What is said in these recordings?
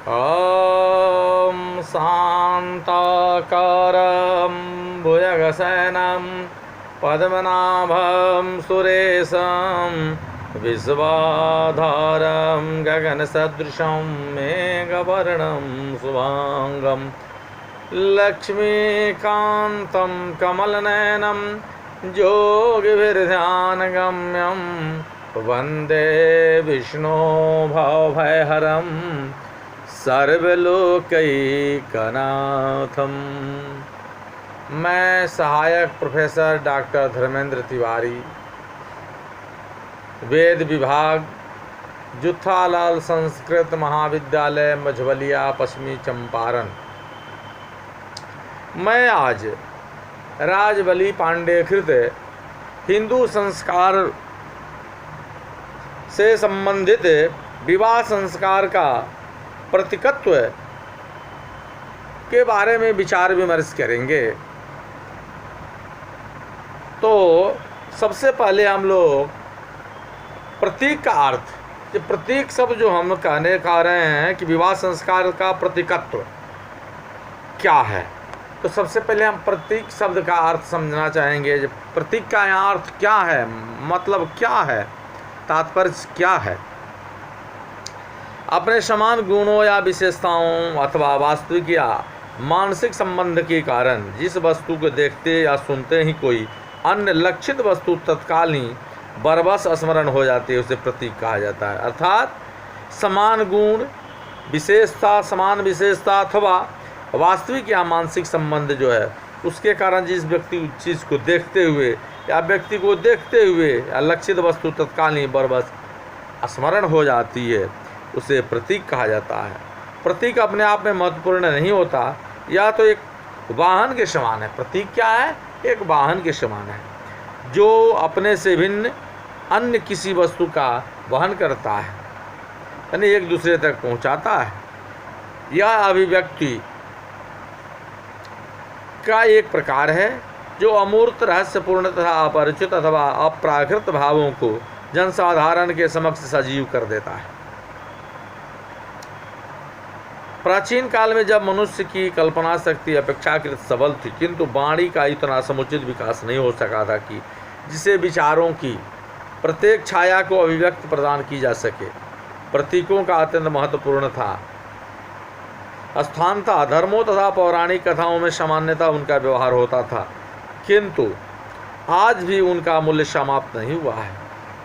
ॐ शान्ताकारं भुजगशयनं पद्मनाभं सुरेशं विश्वाधारं गगनसदृशं मेघवर्णं शुभांगं लक्ष्मीकान्तं कमलनयनं योगिभिर्ध्यानगम्यं वन्दे विष्णो भवभयहरं सर्वलोकैकनाथम। मैं सहायक प्रोफेसर डॉक्टर धर्मेंद्र तिवारी, वेद विभाग, जुत्थालाल संस्कृत महाविद्यालय मझवलिया, पश्चिमी चंपारण। मैं आज राजबली पांडेकृत हिंदू संस्कार से संबंधित विवाह संस्कार का प्रतीकत्व के बारे में विचार विमर्श करेंगे। तो सबसे पहले हम लोग प्रतीक का अर्थ, ये प्रतीक शब्द जो हम कहने का रहे हैं कि विवाह संस्कार का प्रतीकत्व क्या है, तो सबसे पहले हम प्रतीक शब्द का अर्थ समझना चाहेंगे। जो प्रतीक का यहाँ अर्थ क्या है, मतलब क्या है, तात्पर्य क्या है। अपने समान गुणों या विशेषताओं अथवा वास्तविक या मानसिक संबंध के कारण जिस वस्तु को देखते या सुनते ही कोई अन्य लक्षित वस्तु तत्काल ही बरबस स्मरण हो जाती है, उसे प्रतीक कहा जाता है। अर्थात समान गुण, विशेषता, समान विशेषता अथवा वास्तविक या मानसिक संबंध जो है, उसके कारण जिस व्यक्ति उस चीज़ को देखते हुए या व्यक्ति को देखते हुए या लक्षित वस्तु तत्काल ही बरबस स्मरण हो जाती है, उसे प्रतीक कहा जाता है। प्रतीक अपने आप में महत्वपूर्ण नहीं होता, या तो एक वाहन के समान है। प्रतीक क्या है? एक वाहन के समान है जो अपने से भिन्न अन्य किसी वस्तु का वहन करता है, यानी एक दूसरे तक पहुंचाता है। यह अभिव्यक्ति का एक प्रकार है जो अमूर्त, रहस्यपूर्ण तथा अपरिचित अथवा अप्राकृत भावों को जनसाधारण के समक्ष सजीव कर देता है। प्राचीन काल में जब मनुष्य की कल्पना शक्ति अपेक्षाकृत सबल थी, किंतु वाणी का इतना समुचित विकास नहीं हो सका था कि जिसे विचारों की प्रत्येक छाया को अभिव्यक्ति प्रदान की जा सके। प्रतीकों का अत्यंत महत्वपूर्ण स्थान था। धर्मों तथा पौराणिक कथाओं में सामान्यतः उनका व्यवहार होता था, किंतु आज भी उनका मूल्य समाप्त नहीं हुआ है।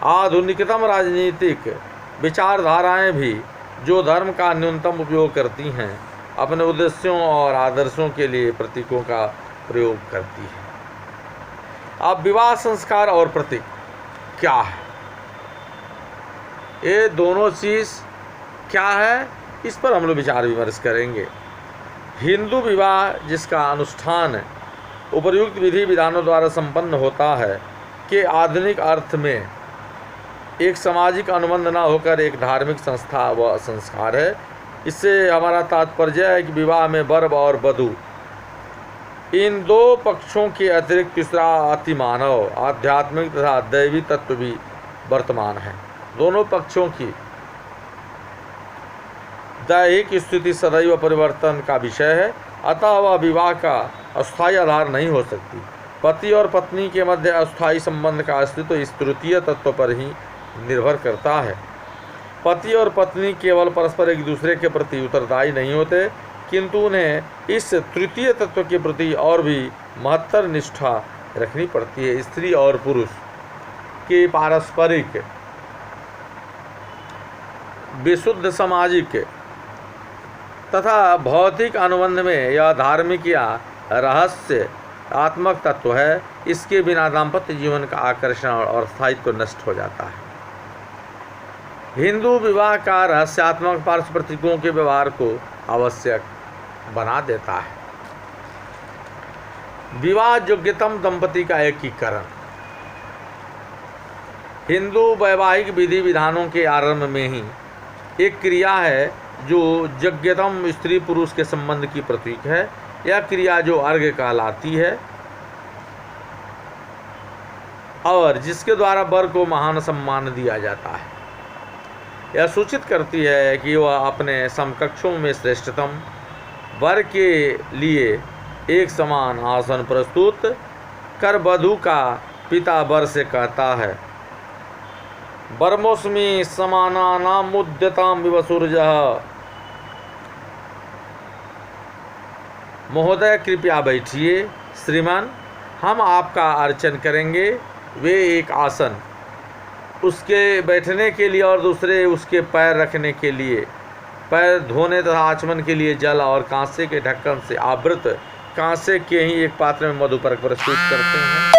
आधुनिकतम राजनीतिक विचारधाराएं भी जो धर्म का न्यूनतम उपयोग करती हैं, अपने उद्देश्यों और आदर्शों के लिए प्रतीकों का प्रयोग करती हैं। अब विवाह संस्कार और प्रतीक क्या है, ये दोनों चीज़ क्या है, इस पर हम लोग विचार विमर्श करेंगे। हिंदू विवाह जिसका अनुष्ठान उपर्युक्त विधि विधानों द्वारा संपन्न होता है, के आधुनिक अर्थ में एक सामाजिक अनुबंध न होकर एक धार्मिक संस्था व संस्कार है। इससे हमारा तात्पर्य है कि विवाह में वर और वधू इन दो पक्षों के अतिरिक्त तीसरा अति मानव, आध्यात्मिक तथा दैवी तत्व भी वर्तमान है। दोनों पक्षों की दैहिक स्थिति सदैव परिवर्तन का विषय है, अतः वह विवाह का अस्थायी आधार नहीं हो सकती। पति और पत्नी के मध्य अस्थायी संबंध का अस्तित्व इस तृतीय तत्व पर ही निर्भर करता है। पति और पत्नी केवल परस्पर एक दूसरे के प्रति उत्तरदायी नहीं होते, किंतु उन्हें इस तृतीय तत्व के प्रति और भी महत्तर निष्ठा रखनी पड़ती है। स्त्री और पुरुष के पारस्परिक विशुद्ध सामाजिक तथा भौतिक अनुबंध में यह धार्मिक या रहस्यात्मक तत्व है। इसके बिना दाम्पत्य जीवन का आकर्षण और स्थायित्व नष्ट हो जाता है। हिंदू विवाह का रहस्यात्मक पार्श्व प्रतीकों के व्यवहार को आवश्यक बना देता है। विवाह योग्यतम दंपति का एकीकरण हिंदू वैवाहिक विधि विधानों के आरंभ में ही एक क्रिया है जो योग्यतम स्त्री पुरुष के संबंध की प्रतीक है। यह क्रिया जो अर्घ्य कहलाती है और जिसके द्वारा वर को महान सम्मान दिया जाता है। यह सूचित करती है कि वह अपने समकक्षों में श्रेष्ठतम वर के लिए एक समान आसन प्रस्तुत कर वधू का पिता वर से कहता है, वरमोस्मि समानानामुद्यतां विवसुर्जः। महोदय कृपया बैठिए। श्रीमान, हम आपका अर्चन करेंगे। वे एक आसन, उसके बैठने के लिए और दूसरे उसके पैर रखने के लिए, पैर धोने तथा आचमन के लिए जल और कांसे के ढक्कन से आवृत कांसे के ही एक पात्र में मधुपर्क प्रस्तुत करते हैं।